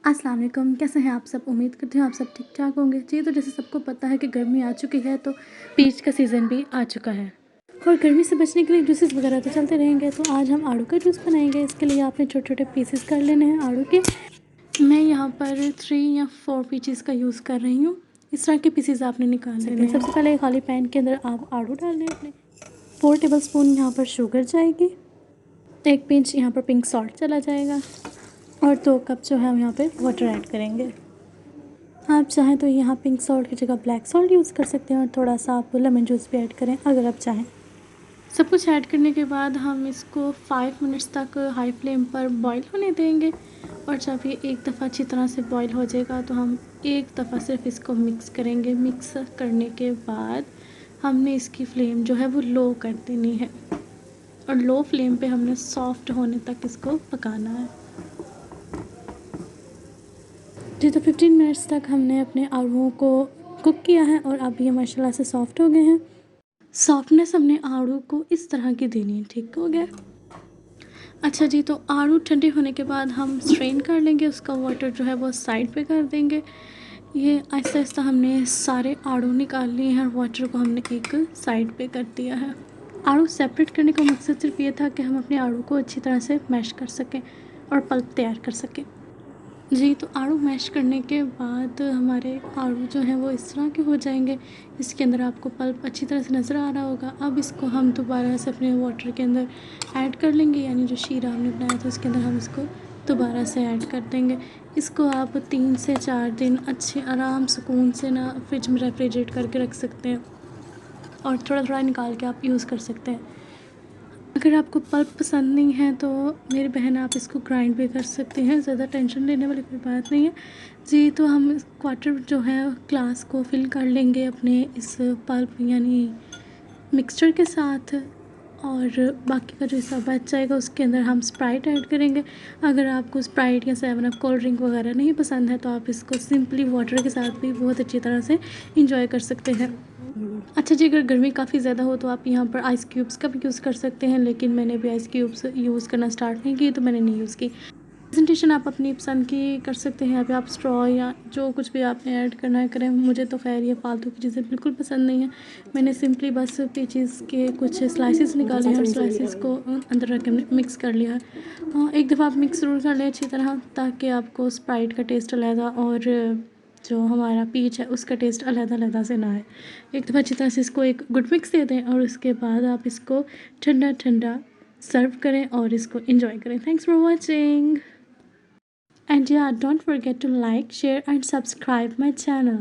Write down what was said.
अस्सलाम वालेकुम, कैसे हैं आप सब? उम्मीद करती हूँ आप सब ठीक-ठाक होंगे। जी, तो जैसे सबको पता है कि गर्मी आ चुकी है तो पीच का सीज़न भी आ चुका है और गर्मी से बचने के लिए जूसेस वगैरह तो चलते रहेंगे। तो आज हम आड़ू का जूस बनाएँगे। इसके लिए आपने छोटे-छोटे पीसेस कर लेने हैं आड़ू के। मैं यहाँ पर 3 या 4 पीसेस का यूज़ कर रही हूँ। इस तरह के पीसेस आपने निकाल लेने हैं। सबसे पहले खाली पैन के अंदर आप आड़ू डाल लें अपने। 4 टेबलस्पून यहाँ पर शुगर जाएगी, 1 पिंच यहाँ पर पिंक सॉल्ट चला जाएगा और 2 कप जो है हम यहाँ पे वाटर ऐड करेंगे। आप चाहें तो यहाँ पिंक सॉल्ट की जगह ब्लैक सॉल्ट यूज़ कर सकते हैं और थोड़ा सा आप लेमन जूस भी ऐड करें अगर आप चाहें। सब कुछ ऐड करने के बाद हम इसको 5 मिनट्स तक हाई फ्लेम पर बॉईल होने देंगे और जब ये एक दफ़ा अच्छी तरह से बॉईल हो जाएगा तो हम एक दफ़ा सिर्फ इसको मिक्स करेंगे। मिक्स करने के बाद हमने इसकी फ्लेम जो है वो लो कर देनी है और लो फ्लेम पे हमने सॉफ्ट होने तक इसको पकाना है। जी, तो 15 मिनट्स तक हमने अपने आलूओं को कुक किया है और अब ये माशाल्लाह से सॉफ्ट हो गए हैं। सॉफ्टनेस हमने आलू को इस तरह की देनी है, ठीक हो गया। अच्छा जी, तो आलू ठंडे होने के बाद हम स्ट्रेन कर लेंगे, उसका वाटर जो है वो साइड पे कर देंगे। ये आहिस्ता-आहिस्ता हमने सारे आलू निकाल लिए हैं और वाटर को हमने एक साइड पे कर दिया है। आलू सेपरेट करने का मकसद सिर्फ ये था कि हम अपने आलू को अच्छी तरह से मैश कर सकें और पल्प तैयार कर सकें। जी, तो आलू मैश करने के बाद हमारे आलू जो हैं वो इस तरह के हो जाएंगे। इसके अंदर आपको पल्प अच्छी तरह से नज़र आ रहा होगा। अब इसको हम दोबारा से अपने वाटर के अंदर ऐड कर लेंगे, यानी जो शीरा हमने बनाया था उसके अंदर हम इसको दोबारा से ऐड कर देंगे। इसको आप 3 से 4 दिन अच्छे आराम सुकून से ना फ्रिज में रेफ्रिजरेट करके रख सकते हैं और थोड़ा-थोड़ा निकाल के आप यूज़ कर सकते हैं। अगर आपको पल्प पसंद नहीं है तो मेरी बहन आप इसको ग्राइंड भी कर सकते हैं, ज़्यादा टेंशन लेने वाली कोई बात नहीं है। जी, तो हम क्वार्टर जो है ग्लास को फिल कर लेंगे अपने इस पल्प यानी मिक्सचर के साथ और बाकी का जो हिस्सा बच जाएगा उसके अंदर हम स्प्राइट ऐड करेंगे। अगर आपको स्प्राइट या 7 अप कोल्ड ड्रिंक वगैरह नहीं पसंद है तो आप इसको सिंपली वाटर के साथ भी बहुत अच्छी तरह से इंजॉय कर सकते हैं। अच्छा जी, अगर गर्मी काफ़ी ज़्यादा हो तो आप यहाँ पर आइस क्यूब्स का भी यूज़ कर सकते हैं, लेकिन मैंने अभी आइस क्यूब्स यूज़ करना स्टार्ट नहीं की तो मैंने नहीं यूज़ की। प्रेजेंटेशन आप अपनी पसंद की कर सकते हैं, यहाँ पे आप स्ट्रॉ या जो कुछ भी आपने ऐड करना है करें। मुझे तो खैर ये फालतू की चीज़ें बिल्कुल पसंद नहीं है। मैंने सिंपली बस पीचेस के कुछ स्लाइसेस निकाले हैं और स्लाइसेस को अंदर रख के हमने मिक्स कर लिया है। एक दफ़ा आप मिक्स ज़रूर कर लें अच्छी तरह, ताकि आपको स्प्राइट का टेस्ट अलग और जो हमारा पीच है उसका टेस्ट अलग-अलग से ना आए। एक दफ़ा अच्छी तरह से इसको एक गुड मिक्स दे दें और उसके बाद आप इसको ठंडा-ठंडा सर्व करें और इसको एन्जॉय करें। Thanks for watching. And yeah, don't forget to like, share and subscribe my channel.